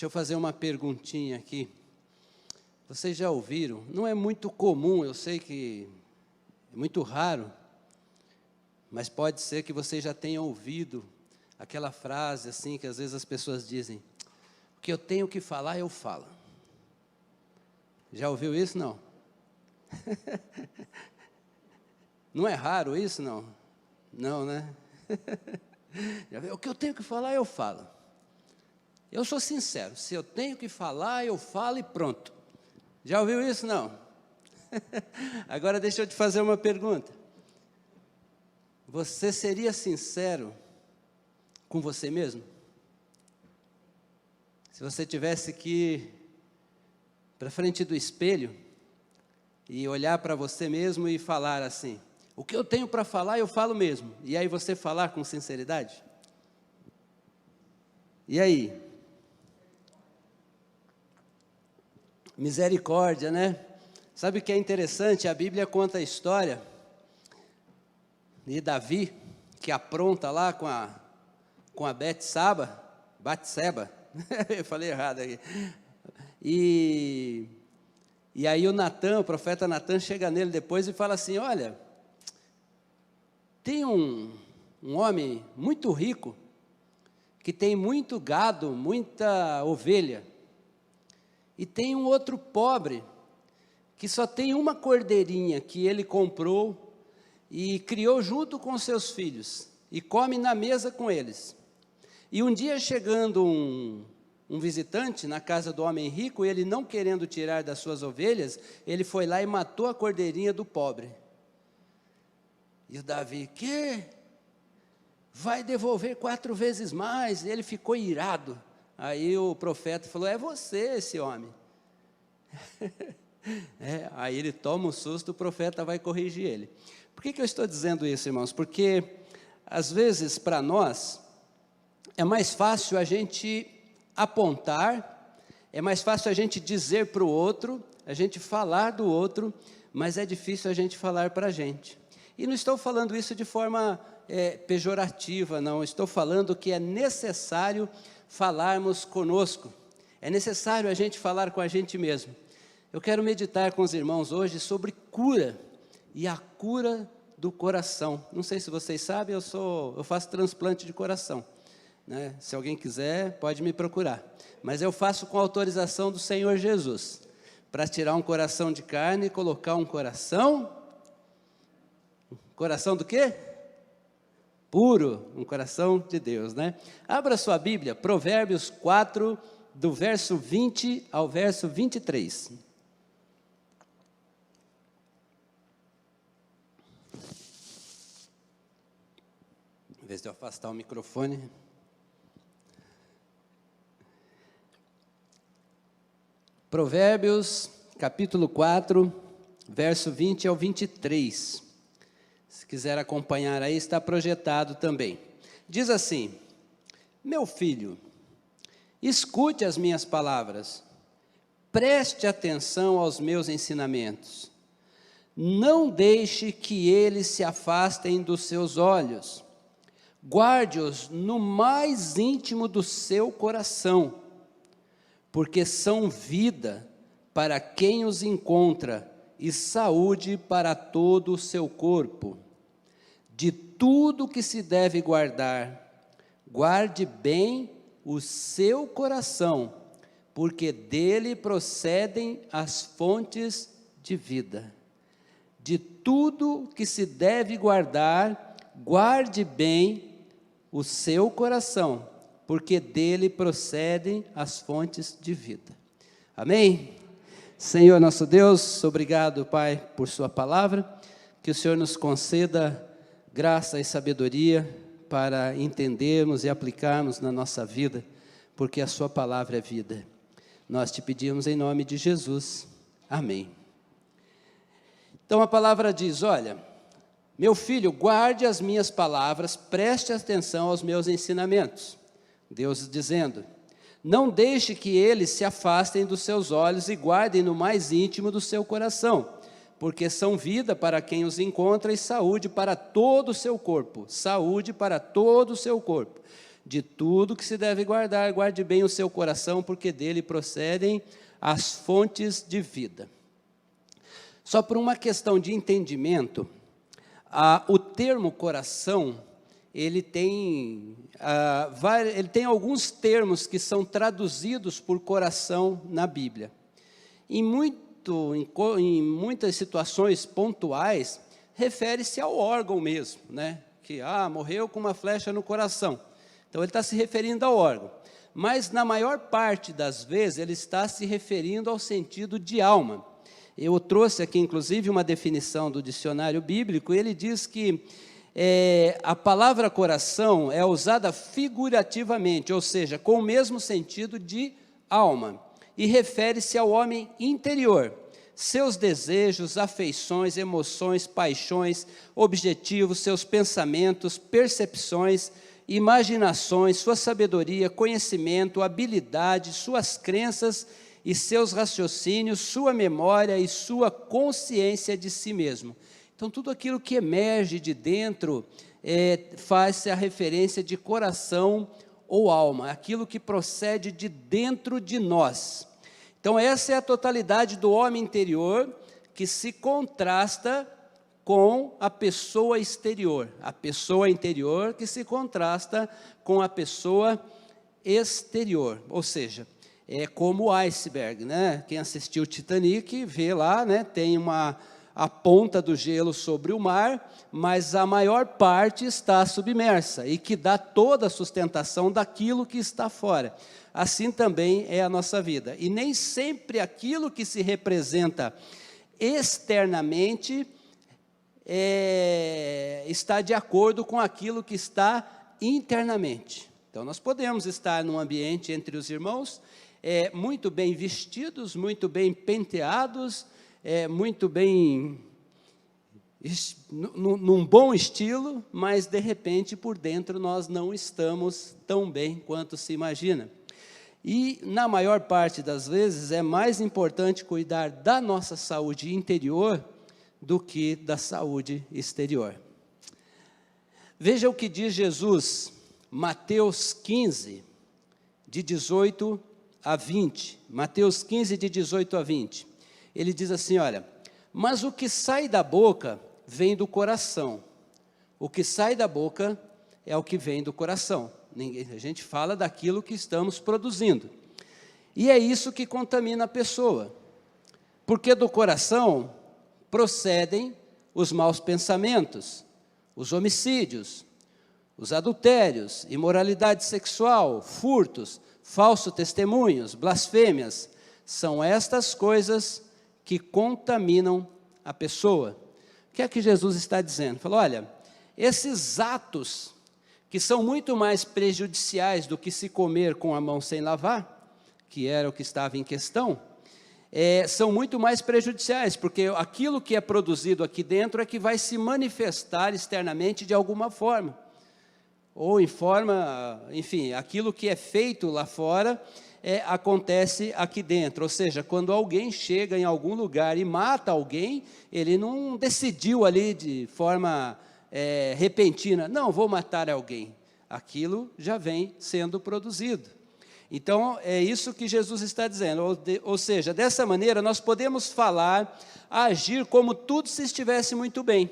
Deixa eu fazer uma perguntinha aqui. Vocês já ouviram? Não é muito comum, eu sei que é muito raro, mas pode ser que vocês já tenham ouvido aquela frase assim, que às vezes as pessoas dizem: o que eu tenho que falar, eu falo. Já ouviu isso? Não? Não é raro isso, não? Não, né? O que eu tenho que falar, eu falo. Eu sou sincero, se eu tenho que falar, eu falo e pronto. Já ouviu isso? Não? Agora deixa eu te fazer uma pergunta. Você seria sincero com você mesmo? Se você tivesse que ir para frente do espelho e olhar para você mesmo e falar assim: o que eu tenho para falar, eu falo mesmo. E aí você falar com sinceridade? E aí? Misericórdia, né? Sabe o que é interessante? A Bíblia conta a história de Davi, que apronta lá com a Batseba, eu falei errado aqui. E aí o profeta Natan chega nele depois e fala assim: olha, tem um homem muito rico, que tem muito gado, muita ovelha, e tem um outro pobre, que só tem uma cordeirinha que ele comprou e criou junto com seus filhos, e come na mesa com eles. E um dia chegando um visitante na casa do homem rico, ele não querendo tirar das suas ovelhas, ele foi lá e matou a cordeirinha do pobre. E o Davi: que? Vai devolver 4 vezes mais. E ele ficou irado. Aí o profeta falou: é você esse homem. Aí ele toma um susto, o profeta vai corrigir ele. Por que eu estou dizendo isso, irmãos? Porque às vezes para nós é mais fácil a gente apontar, é mais fácil a gente dizer para o outro, a gente falar do outro, mas é difícil a gente falar para a gente. E não estou falando isso de forma pejorativa, não. Estou falando que é necessário falarmos conosco. É necessário a gente falar com a gente mesmo. Eu quero meditar com os irmãos hoje sobre cura, e a cura do coração. Não sei se vocês sabem, eu faço transplante de coração, né? Se alguém quiser, pode me procurar. Mas eu faço com autorização do Senhor Jesus, para tirar um coração de carne e colocar um coração do quê? Puro, um coração de Deus, né? Abra sua Bíblia, Provérbios 4, do verso 20 ao verso 23. Em vez de eu afastar o microfone. Provérbios, capítulo 4, verso 20 ao 23. Se quiser acompanhar aí, está projetado também. Diz assim: meu filho, escute as minhas palavras, preste atenção aos meus ensinamentos. Não deixe que eles se afastem dos seus olhos. Guarde-os no mais íntimo do seu coração, porque são vida para quem os encontra e saúde para todo o seu corpo. De tudo que se deve guardar, guarde bem o seu coração, porque dele procedem as fontes de vida. De tudo que se deve guardar, guarde bem o seu coração, porque dele procedem as fontes de vida. Amém? Senhor nosso Deus, obrigado, Pai, por sua palavra, que o Senhor nos conceda graça e sabedoria para entendermos e aplicarmos na nossa vida, porque a sua palavra é vida. Nós te pedimos em nome de Jesus. Amém. Então a palavra diz: olha, meu filho, guarde as minhas palavras, preste atenção aos meus ensinamentos. Deus dizendo: não deixe que eles se afastem dos seus olhos e guardem no mais íntimo do seu coração, porque são vida para quem os encontra e saúde para todo o seu corpo. Saúde para todo o seu corpo. De tudo que se deve guardar, guarde bem o seu coração, porque dele procedem as fontes de vida. Só por uma questão de entendimento, o termo coração, ele tem alguns termos que são traduzidos por coração na Bíblia. Em muitas situações pontuais, refere-se ao órgão mesmo, né? Que morreu com uma flecha no coração. Então, ele está se referindo ao órgão. Mas, na maior parte das vezes, ele está se referindo ao sentido de alma. Eu trouxe aqui, inclusive, uma definição do dicionário bíblico, e ele diz que a palavra coração é usada figurativamente, ou seja, com o mesmo sentido de alma, e refere-se ao homem interior, seus desejos, afeições, emoções, paixões, objetivos, seus pensamentos, percepções, imaginações, sua sabedoria, conhecimento, habilidade, suas crenças e seus raciocínios, sua memória e sua consciência de si mesmo. Então, tudo aquilo que emerge de dentro faz-se a referência de coração ou alma, aquilo que procede de dentro de nós. Então, essa é a totalidade do homem interior que se contrasta com a pessoa exterior. A pessoa interior que se contrasta com a pessoa exterior, ou seja, é como o iceberg, né? Quem assistiu o Titanic vê lá, né? Tem a ponta do gelo sobre o mar, mas a maior parte está submersa e que dá toda a sustentação daquilo que está fora. Assim também é a nossa vida. E nem sempre aquilo que se representa externamente está de acordo com aquilo que está internamente. Então, nós podemos estar num ambiente entre os irmãos, muito bem vestidos, muito bem penteados, muito bem, num bom estilo, mas, de repente, por dentro, nós não estamos tão bem quanto se imagina. E, na maior parte das vezes, é mais importante cuidar da nossa saúde interior do que da saúde exterior. Veja o que diz Jesus, Mateus 15, de 18 a 20. Mateus 15, de 18 a 20. Ele diz assim, olha, mas o que sai da boca vem do coração. O que sai da boca é o que vem do coração. A gente fala daquilo que estamos produzindo. E é isso que contamina a pessoa. Porque do coração procedem os maus pensamentos, os homicídios, os adultérios, imoralidade sexual, furtos, falsos testemunhos, blasfêmias. São estas coisas que contaminam a pessoa. O que é que Jesus está dizendo? Falou, olha, esses atos que são muito mais prejudiciais do que se comer com a mão sem lavar, que era o que estava em questão, são muito mais prejudiciais, porque aquilo que é produzido aqui dentro é que vai se manifestar externamente de alguma forma, ou em forma, enfim, aquilo que é feito lá fora, acontece aqui dentro, ou seja, quando alguém chega em algum lugar e mata alguém, ele não decidiu ali de forma repentina, não, vou matar alguém, aquilo já vem sendo produzido. Então, é isso que Jesus está dizendo, ou seja, dessa maneira nós podemos falar, agir como tudo se estivesse muito bem,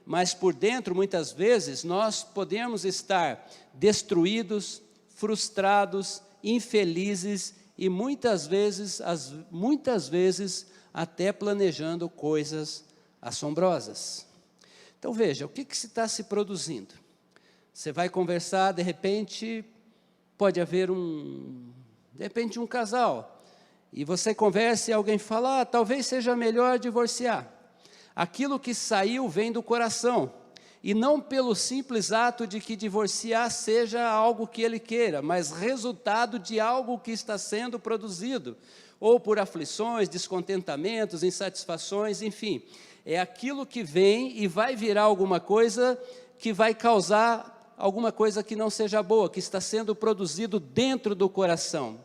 mas por dentro, muitas vezes, nós podemos estar destruídos, frustrados, infelizes e muitas vezes até planejando coisas assombrosas. Então, veja, o que se está se produzindo? Você vai conversar, de repente, pode haver um casal, e você conversa e alguém fala, talvez seja melhor divorciar. Aquilo que saiu vem do coração, e não pelo simples ato de que divorciar seja algo que ele queira, mas resultado de algo que está sendo produzido, ou por aflições, descontentamentos, insatisfações, enfim. É aquilo que vem e vai virar alguma coisa que vai causar alguma coisa que não seja boa, que está sendo produzido dentro do coração.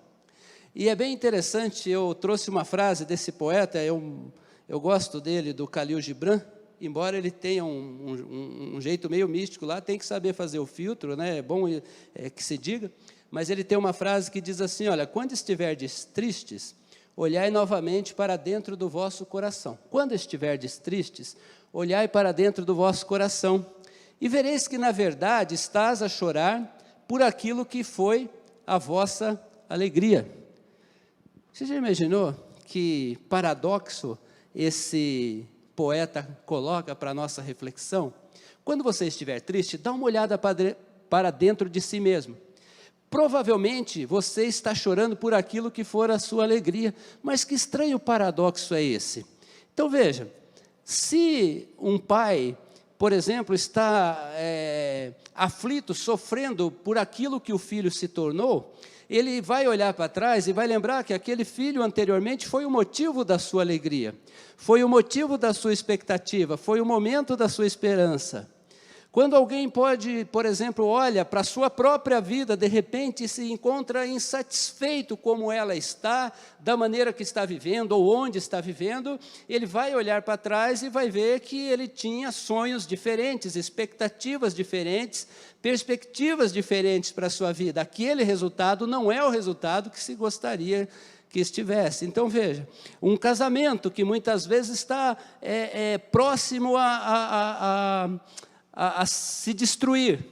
E é bem interessante, eu trouxe uma frase desse poeta, eu gosto dele, do Khalil Gibran, embora ele tenha um jeito meio místico lá, tem que saber fazer o filtro, né? É bom que se diga, mas ele tem uma frase que diz assim, olha, quando estiverdes tristes, olhai novamente para dentro do vosso coração. Quando estiverdes tristes, olhai para dentro do vosso coração, e vereis que, na verdade, estás a chorar por aquilo que foi a vossa alegria. Você já imaginou que paradoxo esse poeta coloca para a nossa reflexão? Quando você estiver triste, dá uma olhada para dentro de si mesmo. Provavelmente você está chorando por aquilo que for a sua alegria, mas que estranho paradoxo é esse? Então veja, se um pai, por exemplo, está aflito, sofrendo por aquilo que o filho se tornou, ele vai olhar para trás e vai lembrar que aquele filho anteriormente foi o motivo da sua alegria, foi o motivo da sua expectativa, foi o momento da sua esperança. Quando alguém pode, por exemplo, olha para a sua própria vida, de repente se encontra insatisfeito como ela está, da maneira que está vivendo, ou onde está vivendo, ele vai olhar para trás e vai ver que ele tinha sonhos diferentes, expectativas diferentes, perspectivas diferentes para a sua vida. Aquele resultado não é o resultado que se gostaria que estivesse. Então, veja, um casamento que muitas vezes está próximo a se destruir,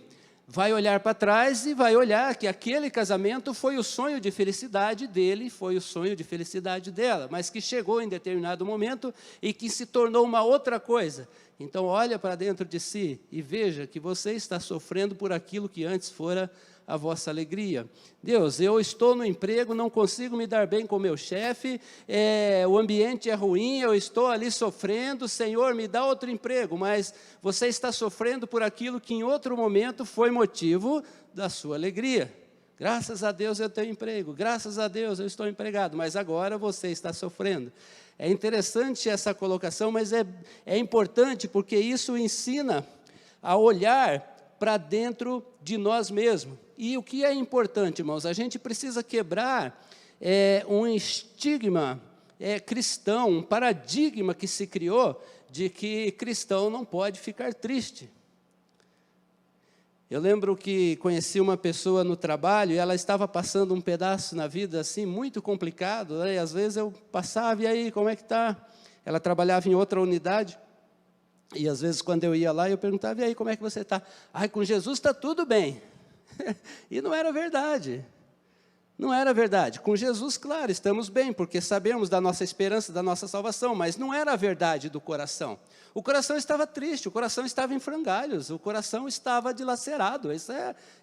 vai olhar para trás e vai olhar que aquele casamento foi o sonho de felicidade dele, foi o sonho de felicidade dela, mas que chegou em determinado momento e que se tornou uma outra coisa. Então, olha para dentro de si e veja que você está sofrendo por aquilo que antes fora a vossa alegria. Deus, eu estou no emprego, não consigo me dar bem com o meu chefe, o ambiente é ruim, eu estou ali sofrendo, Senhor, me dá outro emprego, mas você está sofrendo por aquilo que em outro momento foi motivo da sua alegria. Graças a Deus eu tenho emprego, graças a Deus eu estou empregado, mas agora você está sofrendo. É interessante essa colocação, mas é importante porque isso ensina a olhar para dentro de nós mesmos. E o que é importante, irmãos? A gente precisa quebrar um estigma cristão, um paradigma que se criou de que cristão não pode ficar triste. Eu lembro que conheci uma pessoa no trabalho e ela estava passando um pedaço na vida assim muito complicado, né? E às vezes eu passava, e aí, como é que está? Ela trabalhava em outra unidade. E às vezes quando eu ia lá, eu perguntava, e aí, como é que você está? Ai, com Jesus está tudo bem. E não era verdade. Não era verdade. Com Jesus, claro, estamos bem, porque sabemos da nossa esperança, da nossa salvação, mas não era a verdade do coração. O coração estava triste, o coração estava em frangalhos, o coração estava dilacerado. Isso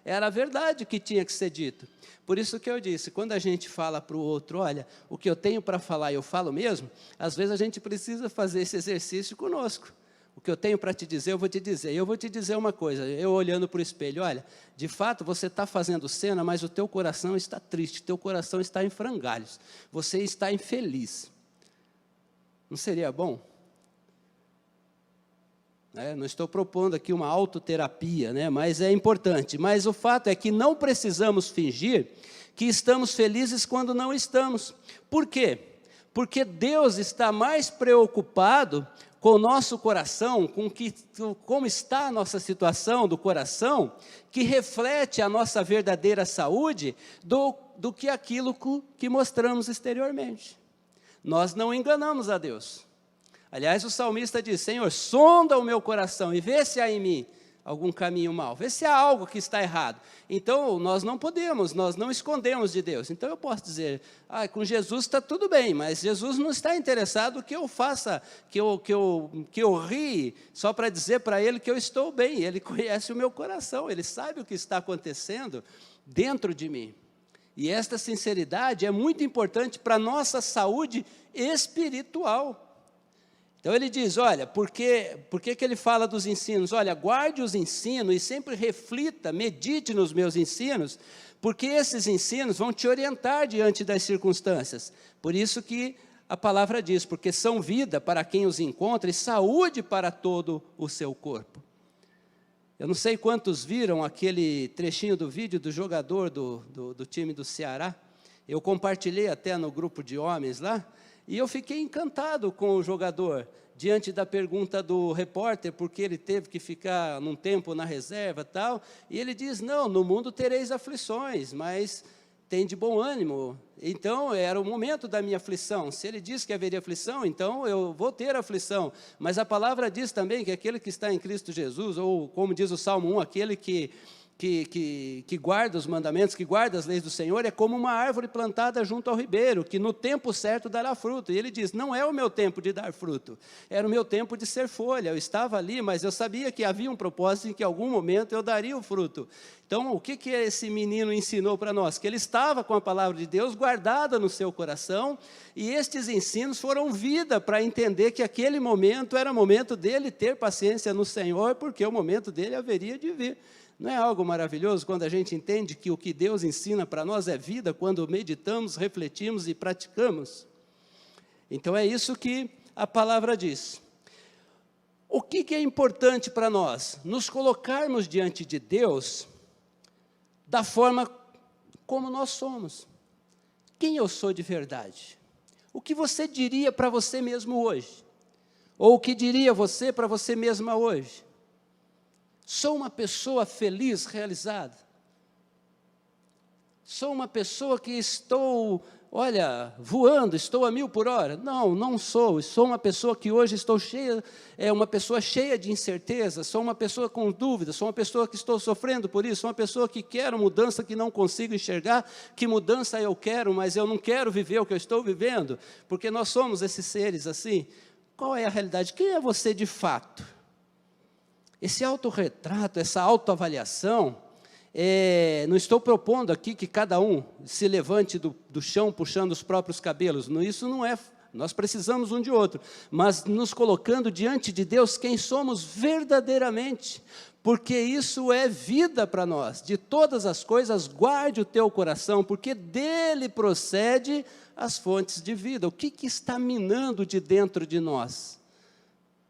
era a verdade que tinha que ser dito. Por isso que eu disse, quando a gente fala para o outro, olha, o que eu tenho para falar eu falo mesmo, às vezes a gente precisa fazer esse exercício conosco. O que eu tenho para te dizer, eu vou te dizer. E eu vou te dizer uma coisa, eu olhando para o espelho, olha, de fato você está fazendo cena, mas o teu coração está triste, o teu coração está em frangalhos, você está infeliz. Não seria bom? Não estou propondo aqui uma autoterapia, né? Mas é importante. Mas o fato é que não precisamos fingir que estamos felizes quando não estamos. Por quê? Porque Deus está mais preocupado com o nosso coração, como está a nossa situação do coração, que reflete a nossa verdadeira saúde, do que aquilo que mostramos exteriormente. Nós não enganamos a Deus. Aliás, o salmista diz, Senhor, sonda o meu coração e vê se há em mim algum caminho mau, vê se há algo que está errado. Então, nós não podemos, nós não escondemos de Deus. Então, eu posso dizer, com Jesus está tudo bem, mas Jesus não está interessado que eu faça, que eu rie, só para dizer para Ele que eu estou bem. Ele conhece o meu coração, Ele sabe o que está acontecendo dentro de mim. E esta sinceridade é muito importante para a nossa saúde espiritual. Então ele diz, olha, por que ele fala dos ensinos? Olha, guarde os ensinos e sempre reflita, medite nos meus ensinos, porque esses ensinos vão te orientar diante das circunstâncias. Por isso que a palavra diz, porque são vida para quem os encontra e saúde para todo o seu corpo. Eu não sei quantos viram aquele trechinho do vídeo do jogador do time do Ceará. Eu compartilhei até no grupo de homens lá, e eu fiquei encantado com o jogador, diante da pergunta do repórter, porque ele teve que ficar num tempo na reserva e tal, e ele diz, não, no mundo tereis aflições, mas tem de bom ânimo. Então, era o momento da minha aflição. Se ele diz que haveria aflição, então eu vou ter aflição. Mas a palavra diz também que aquele que está em Cristo Jesus, ou como diz o Salmo 1, aquele que guarda os mandamentos, que guarda as leis do Senhor, é como uma árvore plantada junto ao ribeiro, que no tempo certo dará fruto. E ele diz, não é o meu tempo de dar fruto, era o meu tempo de ser folha. Eu estava ali, mas eu sabia que havia um propósito em que em algum momento eu daria o fruto. Então, o que esse menino ensinou para nós? Que ele estava com a palavra de Deus guardada no seu coração, e estes ensinos foram vida para entender que aquele momento era o momento dele ter paciência no Senhor, porque o momento dele haveria de vir. Não é algo maravilhoso quando a gente entende que o que Deus ensina para nós é vida, quando meditamos, refletimos e praticamos? Então é isso que a palavra diz. O que é importante para nós? Nos colocarmos diante de Deus da forma como nós somos. Quem eu sou de verdade? O que você diria para você mesmo hoje? Ou o que diria você para você mesma hoje? Sou uma pessoa feliz, realizada? Sou uma pessoa que estou, voando, estou a 1000 por hora? Não, não sou. Sou uma pessoa que hoje estou uma pessoa cheia de incerteza, sou uma pessoa com dúvidas, sou uma pessoa que estou sofrendo por isso, sou uma pessoa que quero mudança, que não consigo enxergar, que mudança eu quero, mas eu não quero viver o que eu estou vivendo, porque nós somos esses seres assim. Qual é a realidade? Quem é você de fato? Esse autorretrato, essa autoavaliação, não estou propondo aqui que cada um se levante do chão puxando os próprios cabelos, isso não é, nós precisamos um de outro, mas nos colocando diante de Deus quem somos verdadeiramente, porque isso é vida para nós. De todas as coisas, guarde o teu coração, porque dele procede as fontes de vida. O que está minando de dentro de nós?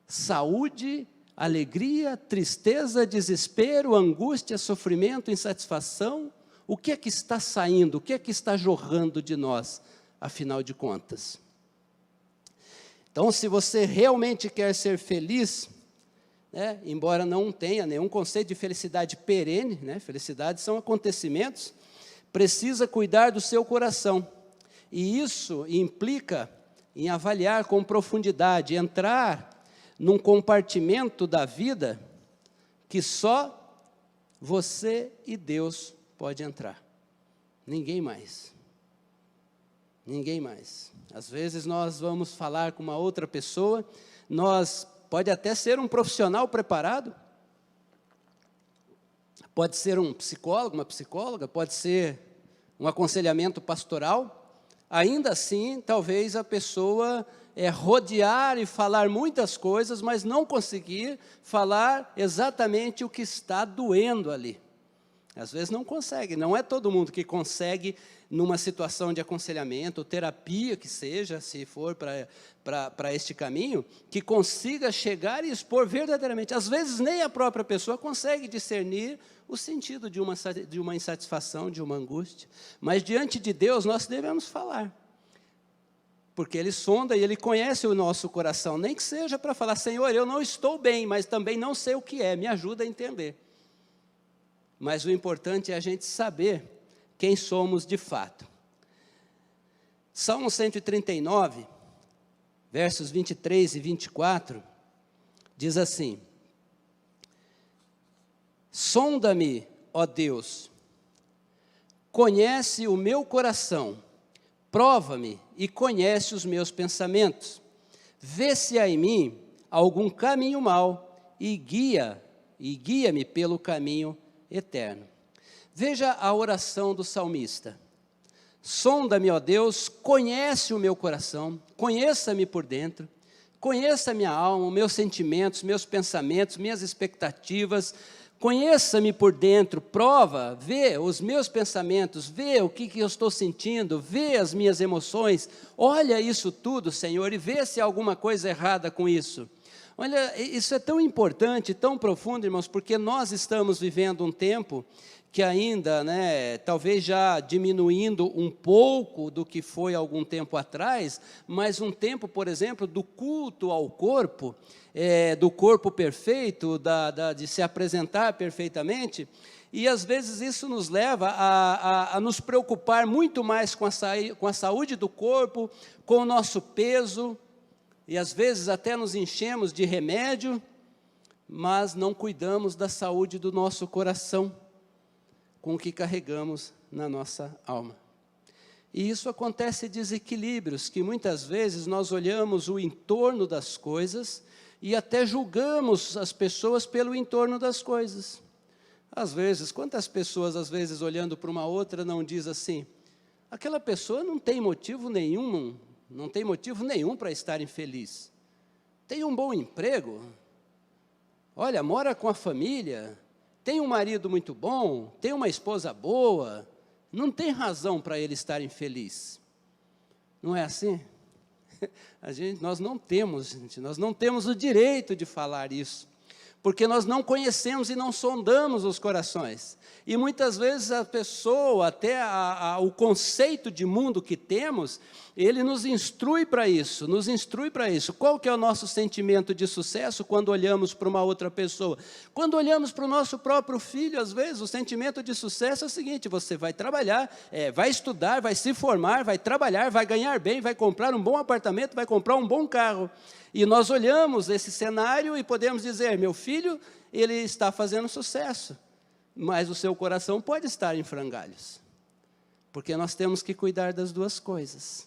Saúde, alegria, tristeza, desespero, angústia, sofrimento, insatisfação. O que é que está saindo? O que é que está jorrando de nós, afinal de contas? Então, se você realmente quer ser feliz, embora não tenha nenhum conceito de felicidade perene, felicidade são acontecimentos, precisa cuidar do seu coração. E isso implica em avaliar com profundidade, entrar num compartimento da vida que só você e Deus pode entrar. Ninguém mais. Ninguém mais. Às vezes nós vamos falar com uma outra pessoa, pode até ser um profissional preparado, pode ser um psicólogo, uma psicóloga, pode ser um aconselhamento pastoral, ainda assim, talvez a pessoa rodear e falar muitas coisas, mas não conseguir falar exatamente o que está doendo ali. Às vezes não consegue, não é todo mundo que consegue, numa situação de aconselhamento, ou terapia que seja, se for para este caminho, que consiga chegar e expor verdadeiramente. Às vezes nem a própria pessoa consegue discernir o sentido de uma insatisfação, de uma angústia, mas diante de Deus nós devemos falar. Porque Ele sonda e Ele conhece o nosso coração, nem que seja para falar, Senhor, eu não estou bem, mas também não sei o que é, me ajuda a entender. Mas o importante é a gente saber quem somos de fato. Salmo 139, versos 23 e 24, diz assim: sonda-me, ó Deus, conhece o meu coração, prova-me e conhece os meus pensamentos. Vê se há em mim algum caminho mau e guia-me pelo caminho eterno. Veja a oração do salmista. Sonda-me, ó Deus, conhece o meu coração, conheça-me por dentro, conheça a minha alma, meus sentimentos, meus pensamentos, minhas expectativas, conheça-me por dentro, prova, vê os meus pensamentos, vê o que eu estou sentindo, vê as minhas emoções, olha isso tudo, Senhor, e vê se há alguma coisa errada com isso. Olha, isso é tão importante, tão profundo, irmãos, porque nós estamos vivendo um tempo que ainda, talvez já diminuindo um pouco do que foi algum tempo atrás, mas um tempo, por exemplo, do culto ao corpo, do corpo perfeito, de se apresentar perfeitamente, e às vezes isso nos leva a nos preocupar muito mais com a saúde do corpo, com o nosso peso, e às vezes até nos enchemos de remédio, mas não cuidamos da saúde do nosso coração, com o que carregamos na nossa alma. E isso acontece desequilíbrios, que muitas vezes nós olhamos o entorno das coisas e até julgamos as pessoas pelo entorno das coisas. Às vezes, quantas pessoas, às vezes, olhando para uma outra, não diz assim, aquela pessoa não tem motivo nenhum, para estar infeliz. Tem um bom emprego, olha, mora com a família, tem um marido muito bom, tem uma esposa boa, não tem razão para ele estar infeliz. Não é assim? Nós não temos o direito de falar isso, porque nós não conhecemos e não sondamos os corações. E muitas vezes a pessoa, até o conceito de mundo que temos, ele nos instrui para isso, Qual que é o nosso sentimento de sucesso quando olhamos para uma outra pessoa? Quando olhamos para o nosso próprio filho, às vezes, o sentimento de sucesso é o seguinte, você vai trabalhar, vai estudar, vai se formar, vai trabalhar, vai ganhar bem, vai comprar um bom apartamento, vai comprar um bom carro. E nós olhamos esse cenário e podemos dizer, meu filho, ele está fazendo sucesso, mas o seu coração pode estar em frangalhos, porque nós temos que cuidar das duas coisas.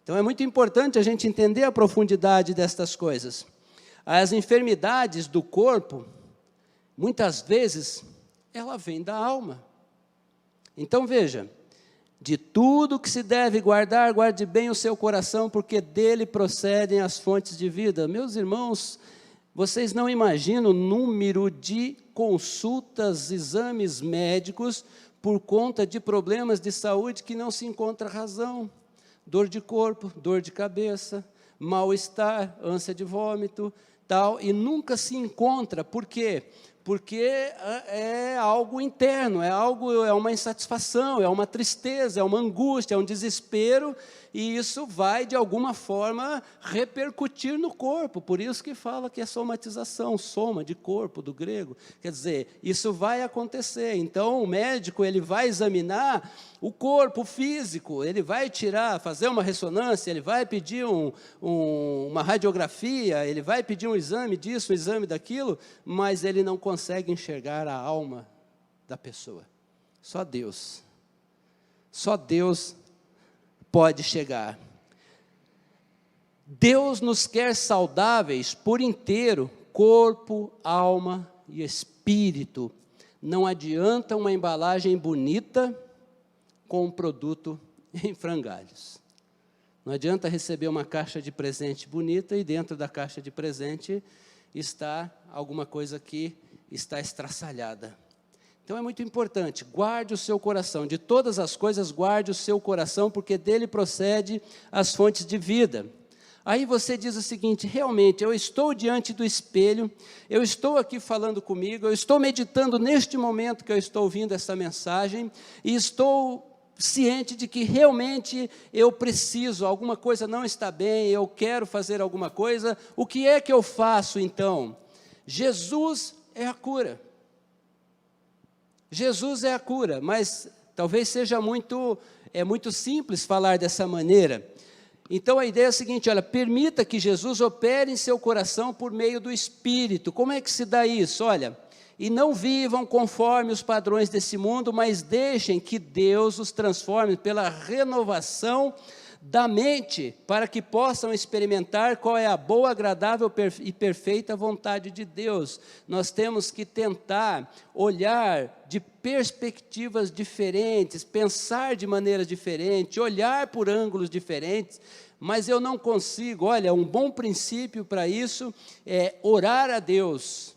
Então, é muito importante a gente entender a profundidade destas coisas. As enfermidades do corpo, muitas vezes, ela vem da alma. Então, veja, de tudo que se deve guardar, guarde bem o seu coração, porque dele procedem as fontes de vida. Meus irmãos, vocês não imaginam o número de consultas, exames médicos, por conta de problemas de saúde que não se encontra razão. Dor de corpo, dor de cabeça, mal-estar, ânsia de vômito, tal, e nunca se encontra. Por quê? Porque é algo interno, é uma insatisfação, é uma tristeza, é uma angústia, é um desespero, e isso vai, de alguma forma, repercutir no corpo. Por isso que fala que é somatização, soma de corpo, do grego. Quer dizer, isso vai acontecer. Então, o médico ele vai examinar o corpo físico, ele vai fazer uma ressonância, ele vai pedir uma radiografia, ele vai pedir um exame disso, um exame daquilo, mas ele não consegue enxergar a alma da pessoa. Só Deus pode chegar. Deus nos quer saudáveis por inteiro, corpo, alma e espírito. Não adianta uma embalagem bonita com um produto em frangalhos. Não adianta receber uma caixa de presente bonita e dentro da caixa de presente está alguma coisa que está estraçalhada. Então é muito importante, guarde o seu coração, de todas as coisas guarde o seu coração, porque dele procede as fontes de vida. Aí você diz o seguinte, realmente, eu estou diante do espelho, eu estou aqui falando comigo, eu estou meditando neste momento que eu estou ouvindo essa mensagem, e estou ciente de que realmente eu preciso, alguma coisa não está bem, eu quero fazer alguma coisa, o que é que eu faço então? Jesus é a cura. Jesus é a cura, mas talvez seja muito simples falar dessa maneira. Então a ideia é a seguinte, olha, permita que Jesus opere em seu coração por meio do Espírito. Como é que se dá isso? Olha, e não vivam conforme os padrões desse mundo, mas deixem que Deus os transforme pela renovação da mente, para que possam experimentar qual é a boa, agradável e perfeita vontade de Deus. Nós temos que tentar olhar de perspectivas diferentes, pensar de maneiras diferentes, olhar por ângulos diferentes, mas eu não consigo, olha, um bom princípio para isso é orar a Deus,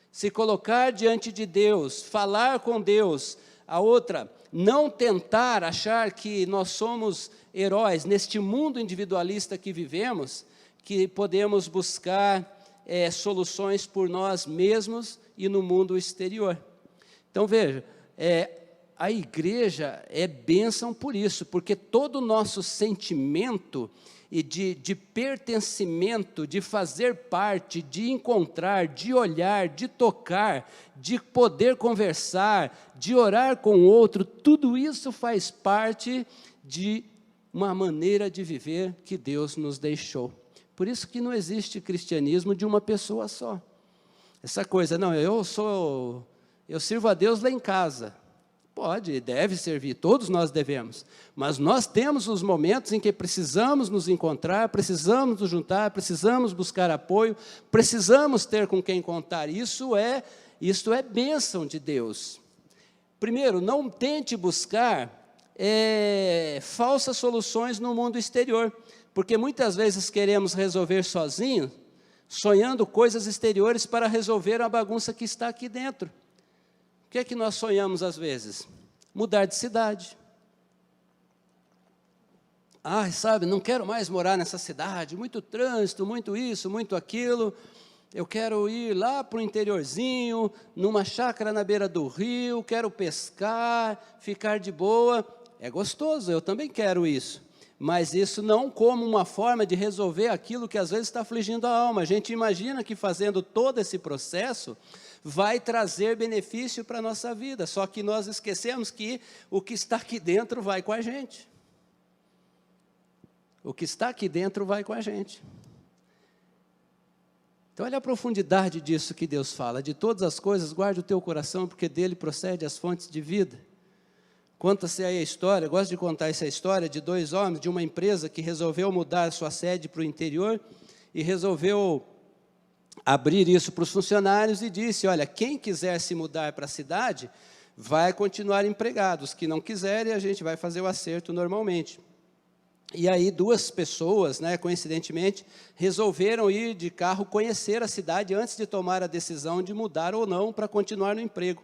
se colocar diante de Deus, falar com Deus. A outra, não tentar achar que nós somos heróis neste mundo individualista que vivemos, que podemos buscar soluções por nós mesmos e no mundo exterior. Então, veja, a igreja é bênção por isso, porque todo o nosso sentimento e de pertencimento, de fazer parte, de encontrar, de olhar, de tocar, de poder conversar, de orar com o outro, tudo isso faz parte de uma maneira de viver que Deus nos deixou. Por isso que não existe cristianismo de uma pessoa só. Essa coisa, não, eu sirvo a Deus lá em casa. Pode, deve servir, todos nós devemos. Mas nós temos os momentos em que precisamos nos encontrar, precisamos nos juntar, precisamos buscar apoio, precisamos ter com quem contar. Isso é bênção de Deus. Primeiro, não tente buscar falsas soluções no mundo exterior, porque muitas vezes queremos resolver sozinhos, sonhando coisas exteriores para resolver a bagunça que está aqui dentro. O que é que nós sonhamos às vezes? Mudar de cidade. Sabe, não quero mais morar nessa cidade, muito trânsito, muito isso, muito aquilo. Eu quero ir lá para o interiorzinho, numa chácara na beira do rio, quero pescar, ficar de boa. É gostoso, eu também quero isso. Mas isso não como uma forma de resolver aquilo que às vezes está afligindo a alma. A gente imagina que fazendo todo esse processo vai trazer benefício para a nossa vida, só que nós esquecemos que o que está aqui dentro vai com a gente. O que está aqui dentro vai com a gente. Então, olha a profundidade disso que Deus fala. De todas as coisas, guarde o teu coração, porque dele procede as fontes de vida. Conta-se aí a história, eu gosto de contar essa história de 2 homens de uma empresa que resolveu mudar sua sede para o interior e resolveu abrir isso para os funcionários e disse, olha, quem quiser se mudar para a cidade, vai continuar empregado. Os que não quiserem, a gente vai fazer o acerto normalmente. E aí 2 pessoas, coincidentemente, resolveram ir de carro conhecer a cidade antes de tomar a decisão de mudar ou não para continuar no emprego.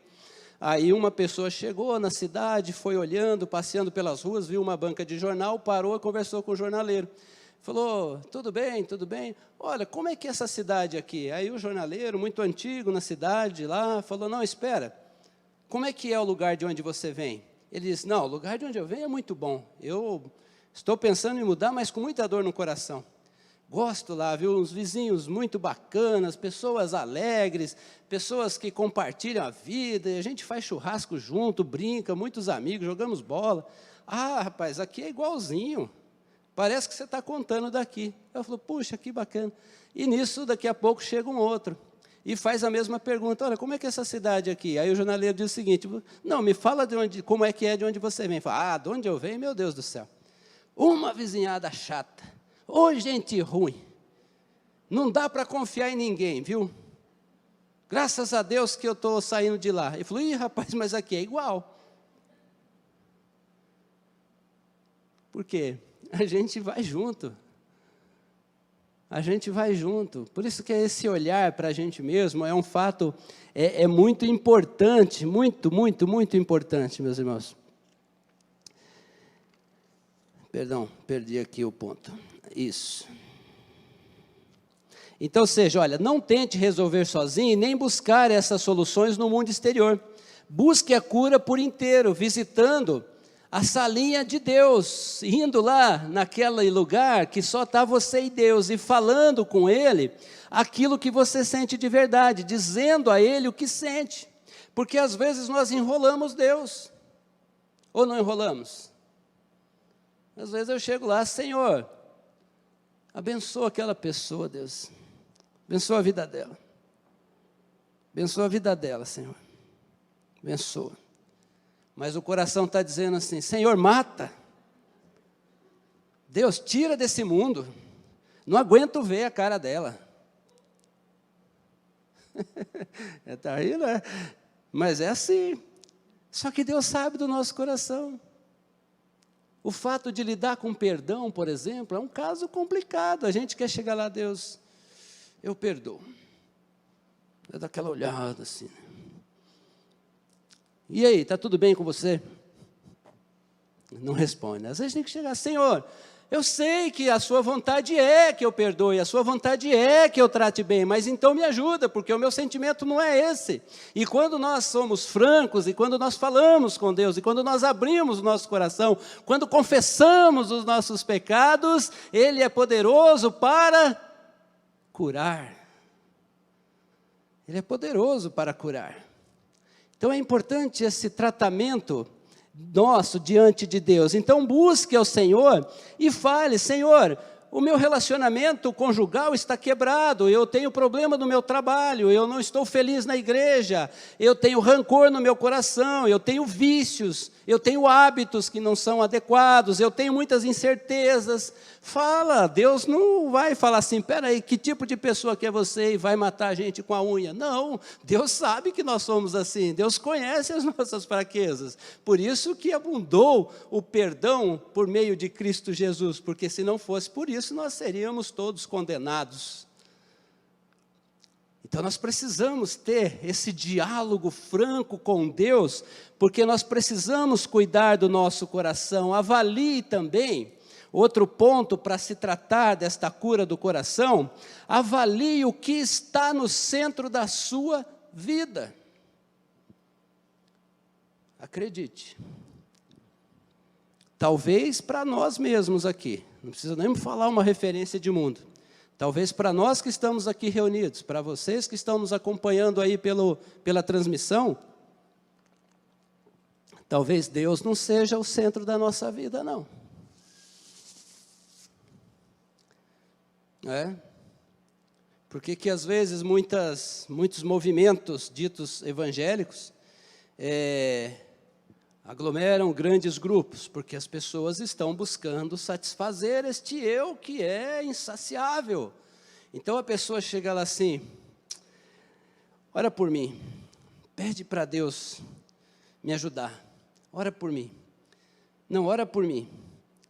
Aí uma pessoa chegou na cidade, foi olhando, passeando pelas ruas, viu uma banca de jornal, parou e conversou com o jornaleiro. Falou, tudo bem, tudo bem? Olha, como é que é essa cidade aqui? Aí o jornaleiro, muito antigo na cidade, lá, falou, não, espera, como é que é o lugar de onde você vem? Ele disse, não, o lugar de onde eu venho é muito bom. Eu estou pensando em mudar, mas com muita dor no coração. Gosto lá, viu, uns vizinhos muito bacanas, pessoas alegres, pessoas que compartilham a vida, e a gente faz churrasco junto, brinca, muitos amigos, jogamos bola. Rapaz, aqui é igualzinho. Parece que você está contando daqui. Eu falo, puxa, que bacana. E nisso, daqui a pouco, chega um outro. E faz a mesma pergunta, olha, como é que é essa cidade aqui? Aí o jornaleiro diz o seguinte, não, me fala como é que é de onde você vem. Fala, de onde eu venho, meu Deus do céu. Uma vizinhada chata. Ô, gente ruim. Não dá para confiar em ninguém, viu? Graças a Deus que eu estou saindo de lá. Ele falou, rapaz, mas aqui é igual. Por quê? A gente vai junto. A gente vai junto. Por isso que esse olhar para a gente mesmo é um fato, é muito importante, muito, muito, muito importante, meus irmãos. Perdão, perdi aqui o ponto. Isso. Então, seja, olha, não tente resolver sozinho e nem buscar essas soluções no mundo exterior. Busque a cura por inteiro, visitando a salinha de Deus, indo lá naquele lugar que só está você e Deus, e falando com Ele aquilo que você sente de verdade, dizendo a Ele o que sente, porque às vezes nós enrolamos Deus, ou não enrolamos? Às vezes eu chego lá, Senhor, abençoa aquela pessoa, Deus, abençoa a vida dela, Senhor, abençoa. Mas o coração está dizendo assim, Senhor, mata. Deus, tira desse mundo. Não aguento ver a cara dela. Está rindo, né? Mas é assim. Só que Deus sabe do nosso coração. O fato de lidar com perdão, por exemplo, é um caso complicado. A gente quer chegar lá, Deus, eu perdoo. Eu dou aquela olhada assim, e aí, está tudo bem com você? Não responde. Às vezes tem que chegar, Senhor, Eu sei que a sua vontade é que eu perdoe, a sua vontade é que eu trate bem, mas então me ajuda, porque o meu sentimento não é esse. E quando nós somos francos, e quando nós falamos com Deus, e quando nós abrimos o nosso coração, quando confessamos os nossos pecados, Ele é poderoso para curar. Ele é poderoso para curar. Então é importante esse tratamento nosso diante de Deus. Então busque ao Senhor e fale: Senhor, o meu relacionamento conjugal está quebrado, eu tenho problema no meu trabalho, eu não estou feliz na igreja, eu tenho rancor no meu coração, eu tenho vícios, eu tenho hábitos que não são adequados, eu tenho muitas incertezas. Fala, Deus não vai falar assim: peraí, que tipo de pessoa que é você e vai matar a gente com a unha? Não, Deus sabe que nós somos assim, Deus conhece as nossas fraquezas, por isso que abundou o perdão por meio de Cristo Jesus, porque se não fosse por isso, nós seríamos todos condenados. Então nós precisamos ter esse diálogo franco com Deus, porque nós precisamos cuidar do nosso coração. Avalie também, outro ponto para se tratar desta cura do coração, avalie o que está no centro da sua vida. Acredite, talvez para nós mesmos aqui, não precisa nem falar uma referência de mundo, talvez para nós que estamos aqui reunidos, para vocês que estão nos acompanhando aí pela transmissão, talvez Deus não seja o centro da nossa vida, não. Porque que às vezes muitos movimentos ditos evangélicos aglomeram grandes grupos, porque as pessoas estão buscando satisfazer este eu que é insaciável. Então a pessoa chega lá assim: ora por mim, pede para Deus me ajudar, ora por mim, não, ora por mim.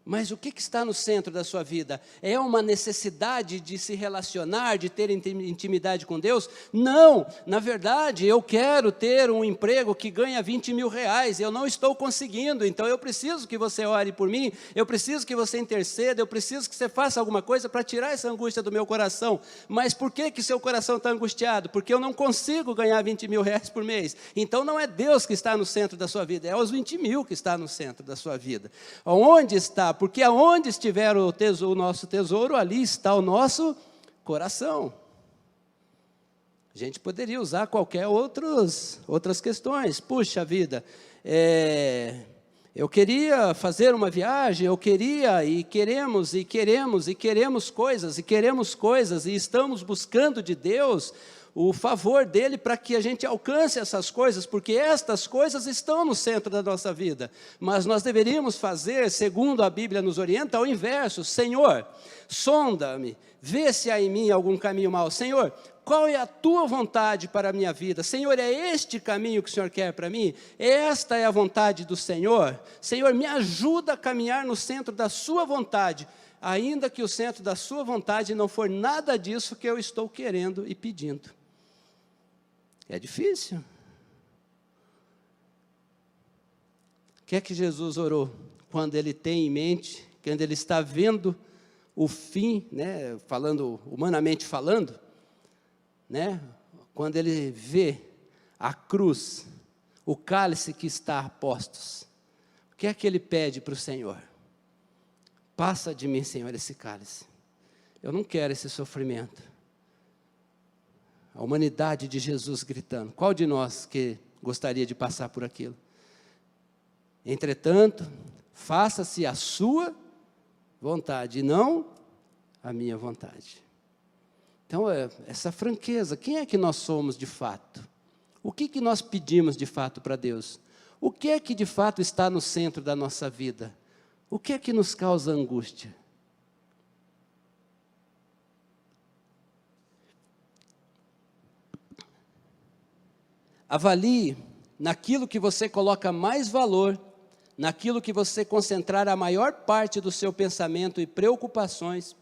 Mas o que está no centro da sua vida? É uma necessidade de se relacionar, de ter intimidade com Deus? Não, na verdade, eu quero ter um emprego que ganha 20 mil reais, eu não estou conseguindo, então eu preciso que você ore por mim, eu preciso que você interceda, eu preciso que você faça alguma coisa para tirar essa angústia do meu coração. Mas por que seu coração está angustiado? Porque eu não consigo ganhar 20 mil reais por mês. Então não é Deus que está no centro da sua vida, é os 20 mil que está no centro da sua vida. Onde está? Porque aonde estiver o nosso tesouro, ali está o nosso coração. A gente poderia usar qualquer outras questões. Puxa vida, eu queria fazer uma viagem, eu queria, e queremos coisas, e estamos buscando de Deus o favor dele para que a gente alcance essas coisas, porque estas coisas estão no centro da nossa vida. Mas nós deveríamos fazer, segundo a Bíblia nos orienta, ao inverso: Senhor, sonda-me, vê se há em mim algum caminho mau. Senhor, qual é a tua vontade para a minha vida? Senhor, é este caminho que o Senhor quer para mim? Esta é a vontade do Senhor? Senhor, me ajuda a caminhar no centro da sua vontade, ainda que o centro da sua vontade não for nada disso que eu estou querendo e pedindo. É difícil. O que é que Jesus orou? Quando ele tem em mente, quando ele está vendo o fim, humanamente falando, quando ele vê a cruz, o cálice que está a postos, o que é que ele pede para o Senhor? Passa de mim, Senhor, esse cálice. Eu não quero esse sofrimento. A humanidade de Jesus gritando. Qual de nós que gostaria de passar por aquilo? Entretanto, faça-se a sua vontade, e não a minha vontade. Então, essa franqueza, quem é que nós somos de fato? O que nós pedimos de fato para Deus? O que é que de fato está no centro da nossa vida? O que é que nos causa angústia? Avalie naquilo que você coloca mais valor, naquilo que você concentrar a maior parte do seu pensamento e preocupações,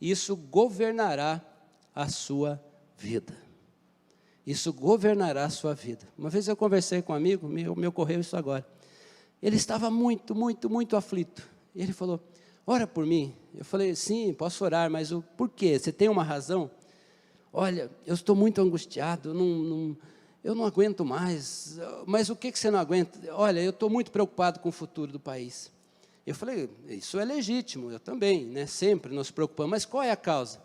isso governará a sua vida. Isso governará a sua vida. Uma vez eu conversei com um amigo, me ocorreu isso agora. Ele estava muito aflito. E ele falou: ora por mim. Eu falei, sim, posso orar, mas o porquê? Você tem uma razão? Olha, eu estou muito angustiado, eu não aguento mais. Mas o que você não aguenta? Olha, eu estou muito preocupado com o futuro do país. Eu falei, isso é legítimo, eu também, né? Sempre nos preocupamos. Mas qual é a causa?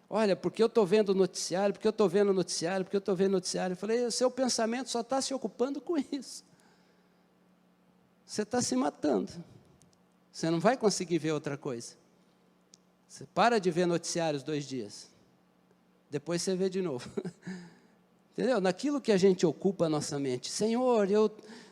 Olha, porque eu estou vendo o noticiário, porque eu estou vendo o noticiário, porque eu estou vendo o noticiário. Eu falei, o seu pensamento só está se ocupando com isso. Você está se matando. Você não vai conseguir ver outra coisa. Você para de ver noticiários 2 dias. Depois você vê de novo. Entendeu? Naquilo que a gente ocupa a nossa mente. Senhor,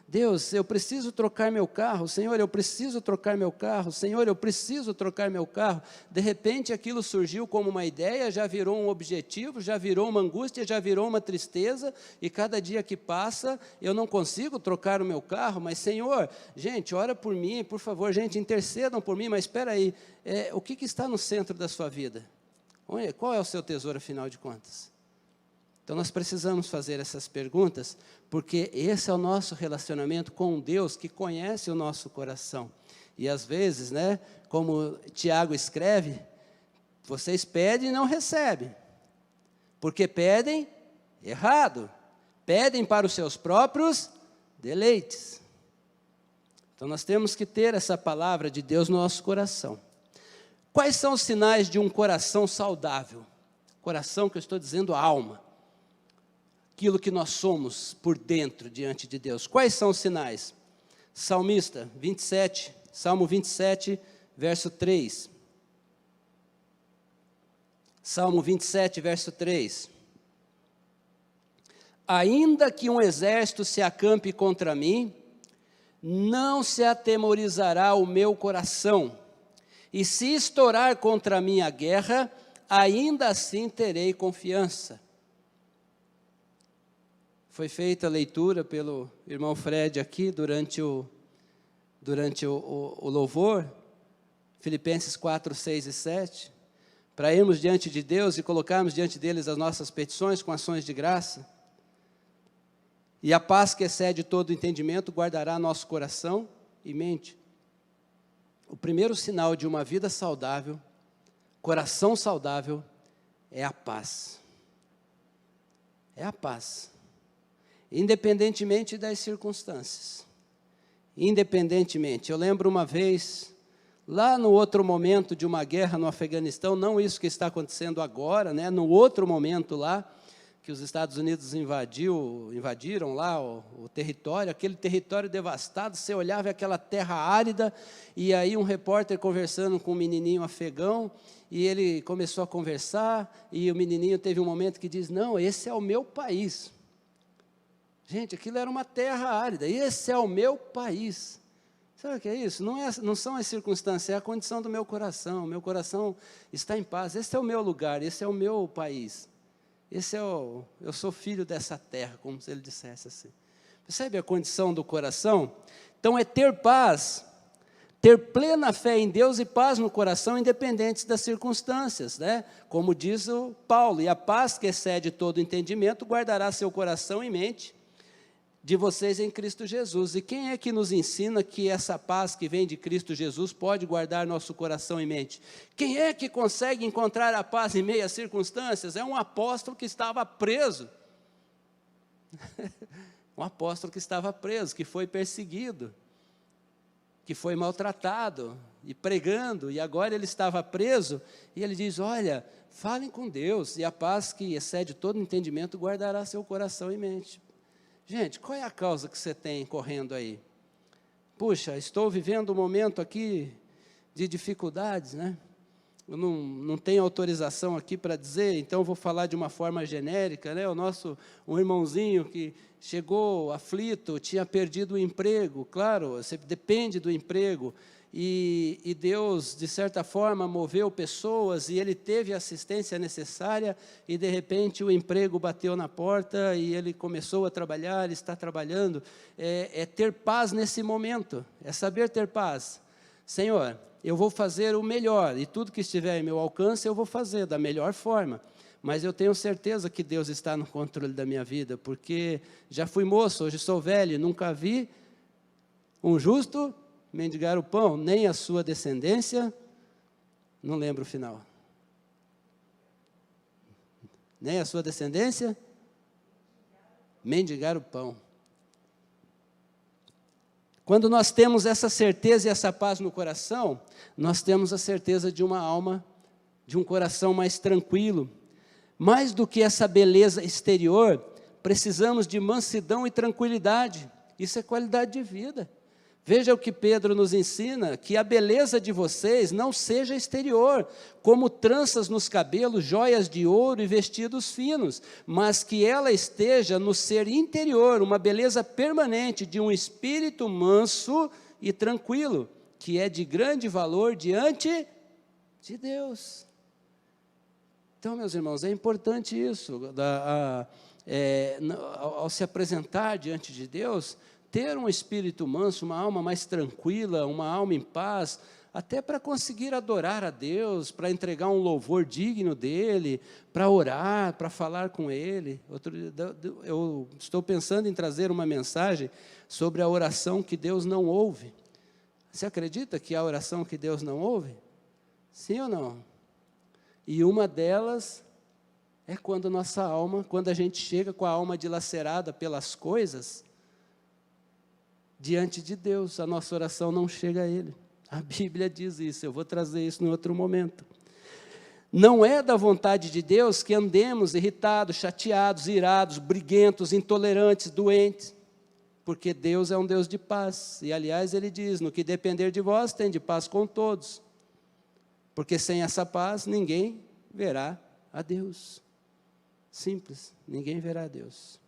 Deus, eu preciso trocar meu carro. Senhor, eu preciso trocar meu carro. Senhor, eu preciso trocar meu carro. De repente aquilo surgiu como uma ideia, já virou um objetivo, já virou uma angústia, já virou uma tristeza. E cada dia que passa, eu não consigo trocar o meu carro. Mas Senhor, gente, ora por mim, por favor. Gente, intercedam por mim. Mas espera aí, o que está no centro da sua vida? Qual é o seu tesouro, afinal de contas? Então, nós precisamos fazer essas perguntas, porque esse é o nosso relacionamento com Deus, que conhece o nosso coração. E, às vezes, né, como Tiago escreve, vocês pedem e não recebem, porque pedem errado, pedem para os seus próprios deleites. Então, nós temos que ter essa palavra de Deus no nosso coração. Quais são os sinais de um coração saudável? Coração que eu estou dizendo, alma. Aquilo que nós somos por dentro diante de Deus. Quais são os sinais? Salmista 27, Salmo 27, verso 3. Salmo 27, verso 3. Ainda que um exército se acampe contra mim, não se atemorizará o meu coração. E se estourar contra mim a guerra, ainda assim terei confiança. Foi feita a leitura pelo irmão Fred aqui durante o louvor, Filipenses 4, 6 e 7, para irmos diante de Deus e colocarmos diante deles as nossas petições com ações de graça. E a paz que excede todo entendimento guardará nosso coração e mente. O primeiro sinal de uma vida saudável, coração saudável, é a paz. É a paz. Independentemente das circunstâncias. Independentemente. Eu lembro uma vez, lá no outro momento de uma guerra no Afeganistão, não isso que está acontecendo agora, né? No outro momento lá, que os Estados Unidos invadiram lá o território, aquele território devastado, você olhava aquela terra árida, e aí um repórter conversando com um menininho afegão, e ele começou a conversar, e o menininho teve um momento que diz, não, esse é o meu país. Gente, aquilo era uma terra árida, esse é o meu país. Sabe o que é isso? Não são as circunstâncias, é a condição do meu coração está em paz, esse é o meu lugar, esse é o meu país. Eu sou filho dessa terra, como se ele dissesse assim. Percebe a condição do coração? Então é ter paz, ter plena fé em Deus e paz no coração, independentes das circunstâncias, né? Como diz o Paulo, e a paz que excede todo entendimento, guardará seu coração e mente de vocês em Cristo Jesus. E quem é que nos ensina que essa paz que vem de Cristo Jesus pode guardar nosso coração e mente? Quem é que consegue encontrar a paz em meio às circunstâncias? É um apóstolo que estava preso. Um apóstolo que estava preso, que foi perseguido, que foi maltratado e pregando, e agora ele estava preso, e ele diz, olha, falem com Deus, e a paz que excede todo entendimento guardará seu coração e mente. Gente, qual é a causa que você tem correndo aí? Puxa, estou vivendo um momento aqui de dificuldades, né? Eu não tenho autorização aqui para dizer, então vou falar de uma forma genérica, né? Um irmãozinho que chegou aflito, tinha perdido o emprego, claro, você depende do emprego, e Deus, de certa forma, moveu pessoas, e ele teve a assistência necessária, e de repente o emprego bateu na porta, e ele começou a trabalhar, ele está trabalhando. É ter paz nesse momento, é saber ter paz. Senhor, eu vou fazer o melhor, e tudo que estiver em meu alcance eu vou fazer da melhor forma, mas eu tenho certeza que Deus está no controle da minha vida, porque já fui moço, hoje sou velho, nunca vi um justo mendigar o pão, nem a sua descendência Não lembro o final. Nem a sua descendência? Mendigar o pão. Quando nós temos essa certeza e essa paz no coração, nós temos a certeza de uma alma, de um coração mais tranquilo. Mais do que essa beleza exterior, precisamos de mansidão e tranquilidade. Isso é qualidade de vida. Veja o que Pedro nos ensina, que a beleza de vocês não seja exterior, como tranças nos cabelos, joias de ouro e vestidos finos, mas que ela esteja no ser interior, uma beleza permanente de um espírito manso e tranquilo, que é de grande valor diante de Deus. Então, meus irmãos, é importante isso, ao se apresentar diante de Deus, ter um espírito manso, uma alma mais tranquila, uma alma em paz, até para conseguir adorar a Deus, para entregar um louvor digno dEle, para orar, para falar com Ele. Eu estou pensando em trazer uma mensagem sobre a oração que Deus não ouve. Você acredita que há oração que Deus não ouve? Sim ou não? E uma delas é quando nossa alma, quando a gente chega com a alma dilacerada pelas coisas, diante de Deus, a nossa oração não chega a Ele. A Bíblia diz isso, eu vou trazer isso em outro momento. Não é da vontade de Deus que andemos irritados, chateados, irados, briguentos, intolerantes, doentes, porque Deus é um Deus de paz. E, aliás, Ele diz, no que depender de vós, tende paz com todos. Porque sem essa paz, ninguém verá a Deus. Simples, ninguém verá a Deus.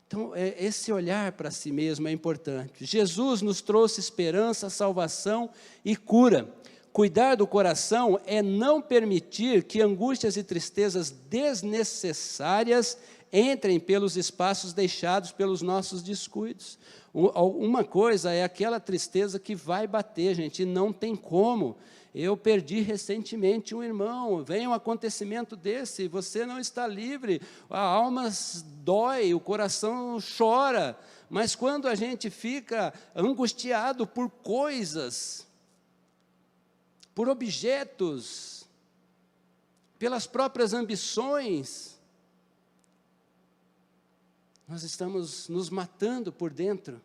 Então, esse olhar para si mesmo é importante. Jesus nos trouxe esperança, salvação e cura. Cuidar do coração é não permitir que angústias e tristezas desnecessárias entrem pelos espaços deixados pelos nossos descuidos. Uma coisa é aquela tristeza que vai bater, gente, e não tem como. Eu perdi recentemente um irmão, vem um acontecimento desse, você não está livre, a alma dói, o coração chora, mas quando a gente fica angustiado por coisas, por objetos, pelas próprias ambições, nós estamos nos matando por dentro.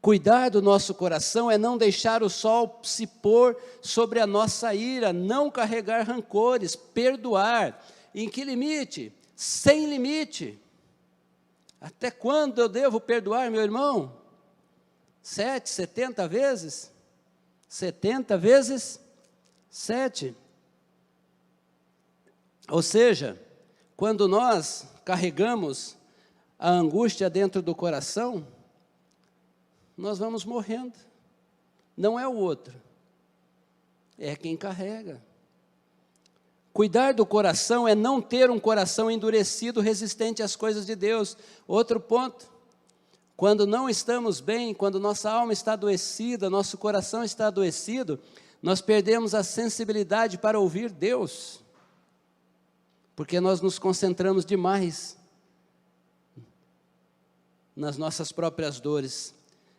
Cuidar do nosso coração é não deixar o sol se pôr sobre a nossa ira, não carregar rancores, perdoar. Em que limite? Sem limite. Até quando eu devo perdoar, meu irmão? 7, 70 vezes? 70 vezes 7. Ou seja, quando nós carregamos a angústia dentro do coração, nós vamos morrendo. Não é o outro, é quem carrega. Cuidar do coração é não ter um coração endurecido, resistente às coisas de Deus. Outro ponto, quando não estamos bem, quando nossa alma está adoecida, nosso coração está adoecido, nós perdemos a sensibilidade para ouvir Deus, porque nós nos concentramos demais nas nossas próprias dores.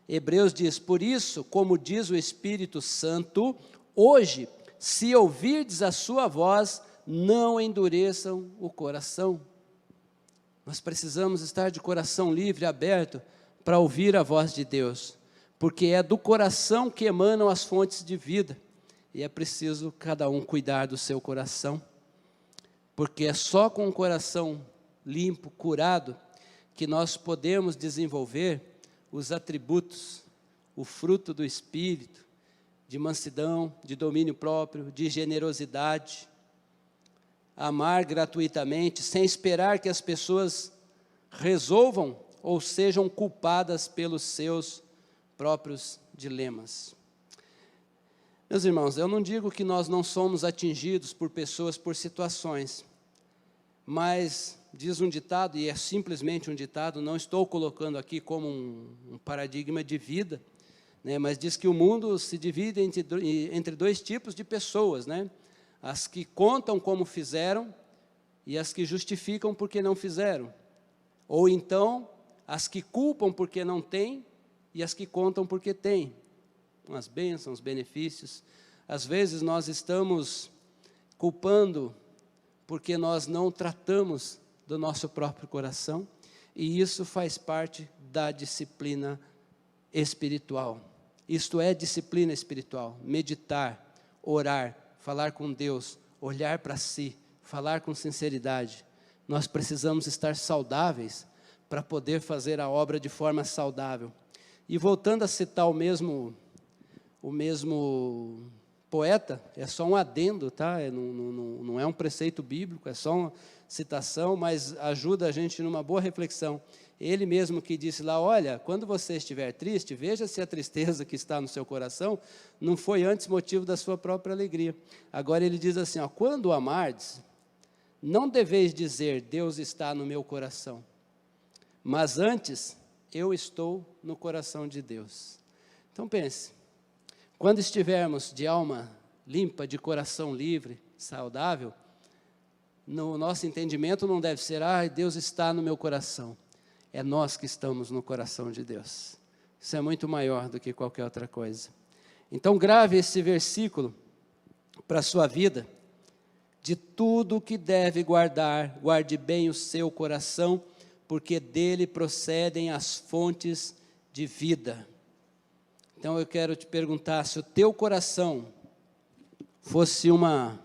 Hebreus diz, por isso, como diz o Espírito Santo, hoje, se ouvirdes a sua voz, não endureçam o coração. Nós precisamos estar de coração livre, aberto, para ouvir a voz de Deus, porque é do coração que emanam as fontes de vida, e é preciso cada um cuidar do seu coração, porque é só com o coração limpo, curado, que nós podemos desenvolver os atributos, o fruto do Espírito, de mansidão, de domínio próprio, de generosidade, amar gratuitamente, sem esperar que as pessoas resolvam ou sejam culpadas pelos seus próprios dilemas. Meus irmãos, eu não digo que nós não somos atingidos por pessoas, por situações, mas diz um ditado, e é simplesmente um ditado, não estou colocando aqui como um paradigma de vida, né, mas diz que o mundo se divide entre dois tipos de pessoas, né? As que contam como fizeram e as que justificam porque não fizeram. Ou então, as que culpam porque não têm e as que contam porque têm. as bênçãos, os benefícios. Às vezes nós estamos culpando porque nós não tratamos do nosso próprio coração, e isso faz parte da disciplina espiritual. Isto é disciplina espiritual, meditar, orar, falar com Deus, olhar para si, falar com sinceridade. Nós precisamos estar saudáveis para poder fazer a obra de forma saudável. E voltando a citar o mesmo poeta, é só um adendo, tá? Não é um preceito bíblico, é só uma citação, mas ajuda a gente numa boa reflexão. Ele mesmo que disse lá, olha, quando você estiver triste, veja se a tristeza que está no seu coração não foi antes motivo da sua própria alegria. Agora ele diz assim, ó, quando o amardes, não deveis dizer, Deus está no meu coração, mas antes, eu estou no coração de Deus. Então pense, quando estivermos de alma limpa, de coração livre, saudável, no nosso entendimento não deve ser, Deus está no meu coração. É nós que estamos no coração de Deus. Isso é muito maior do que qualquer outra coisa. Então grave esse versículo para a sua vida. De tudo que deve guardar, guarde bem o seu coração, porque dele procedem as fontes de vida. Então eu quero te perguntar, se o teu coração fosse uma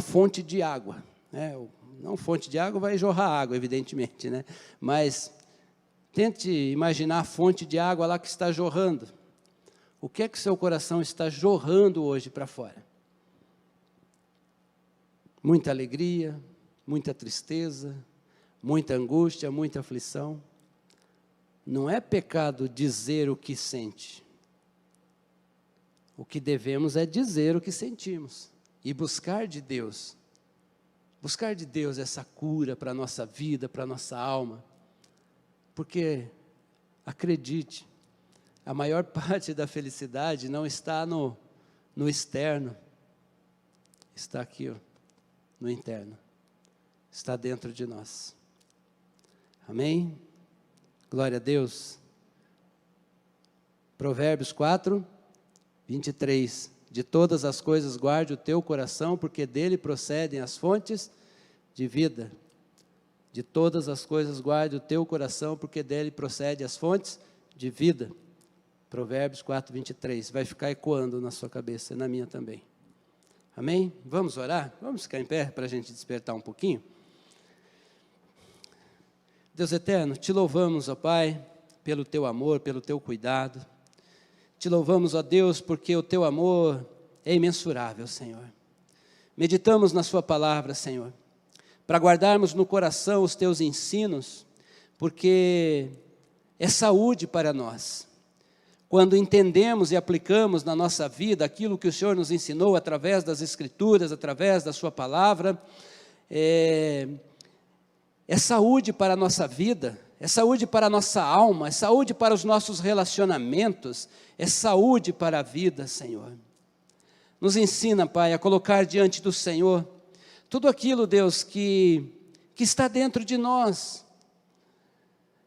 fonte de água, né? Não fonte de água, vai jorrar água, evidentemente, né? Mas tente imaginar a fonte de água lá que está jorrando. O que é que seu coração está jorrando hoje para fora? Muita alegria, muita tristeza, muita angústia, muita aflição. Não é pecado dizer o que sente. O que devemos é dizer o que sentimos e buscar de Deus. Buscar de Deus essa cura para a nossa vida, para a nossa alma. Porque, acredite, a maior parte da felicidade não está no externo. Está aqui, ó, no interno. Está dentro de nós. Amém? Glória a Deus. Provérbios 4, 23. De todas as coisas guarde o teu coração, porque dele procedem as fontes de vida. De todas as coisas guarde o teu coração, porque dele procedem as fontes de vida. Provérbios 4, 23. Vai ficar ecoando na sua cabeça, na minha também. Amém? Vamos orar? Vamos ficar em pé para a gente despertar um pouquinho? Deus eterno, te louvamos, ó Pai, pelo teu amor, pelo teu cuidado. Te louvamos, ó Deus, porque o teu amor é imensurável, Senhor. Meditamos na sua palavra, Senhor, para guardarmos no coração os teus ensinos, porque é saúde para nós. Quando entendemos e aplicamos na nossa vida aquilo que o Senhor nos ensinou através das Escrituras, através da sua palavra, é saúde para a nossa vida, é saúde para a nossa alma, é saúde para os nossos relacionamentos, é saúde para a vida, Senhor. Nos ensina, Pai, a colocar diante do Senhor tudo aquilo, Deus, que está dentro de nós.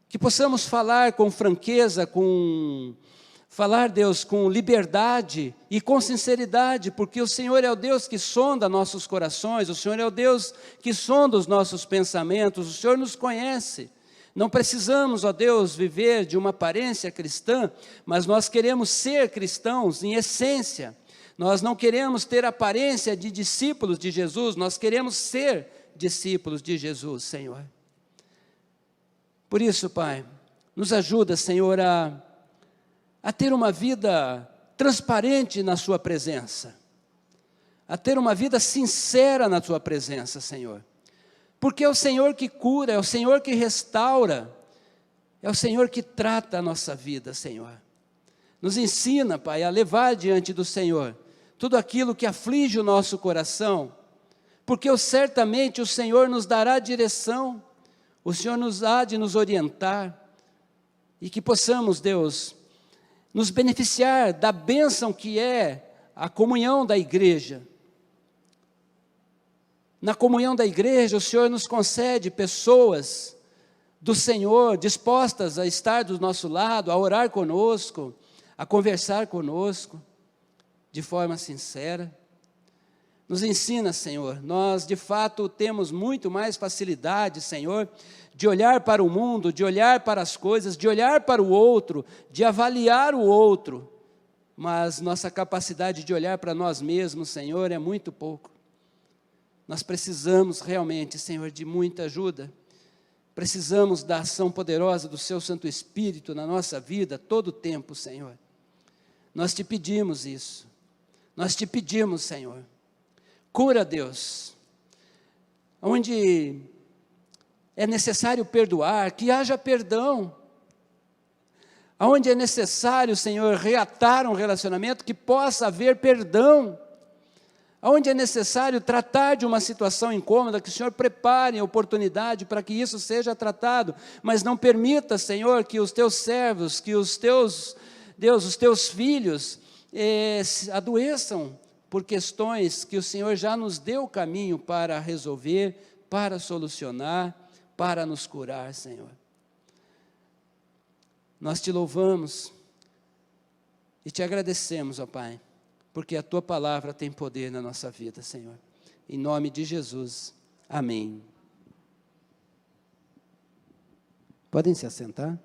Que possamos falar com franqueza, falar, Deus, com liberdade e com sinceridade, porque o Senhor é o Deus que sonda nossos corações, o Senhor é o Deus que sonda os nossos pensamentos, o Senhor nos conhece. Não precisamos, ó Deus, viver de uma aparência cristã, mas nós queremos ser cristãos em essência. Nós não queremos ter aparência de discípulos de Jesus, nós queremos ser discípulos de Jesus, Senhor. Por isso, Pai, nos ajuda, Senhor, a ter uma vida transparente na sua presença, a ter uma vida sincera na sua presença, Senhor. Porque é o Senhor que cura, é o Senhor que restaura, é o Senhor que trata a nossa vida, Senhor. Nos ensina, Pai, a levar diante do Senhor tudo aquilo que aflige o nosso coração, porque certamente o Senhor nos dará direção, o Senhor nos há de nos orientar, e que possamos, Deus, nos beneficiar da bênção que é a comunhão da igreja. Na comunhão da igreja, o Senhor nos concede pessoas do Senhor dispostas a estar do nosso lado, a orar conosco, a conversar conosco de forma sincera. Nos ensina, Senhor, nós de fato temos muito mais facilidade, Senhor, de olhar para o mundo, de olhar para as coisas, de olhar para o outro, de avaliar o outro, mas nossa capacidade de olhar para nós mesmos, Senhor, é muito pouco. Nós precisamos realmente, Senhor, de muita ajuda, precisamos da ação poderosa do Seu Santo Espírito na nossa vida, todo o tempo, Senhor. Nós te pedimos isso, nós te pedimos, Senhor, cura, Deus, onde é necessário perdoar, que haja perdão, onde é necessário, Senhor, reatar um relacionamento, que possa haver perdão, onde é necessário tratar de uma situação incômoda, que o Senhor prepare a oportunidade para que isso seja tratado, mas não permita, Senhor, que os teus servos, que os teus, Deus, os teus filhos adoeçam, por questões que o Senhor já nos deu o caminho para resolver, para solucionar, para nos curar, Senhor. Nós te louvamos e te agradecemos, ó Pai, porque a Tua palavra tem poder na nossa vida, Senhor. Em nome de Jesus, amém. Podem se assentar?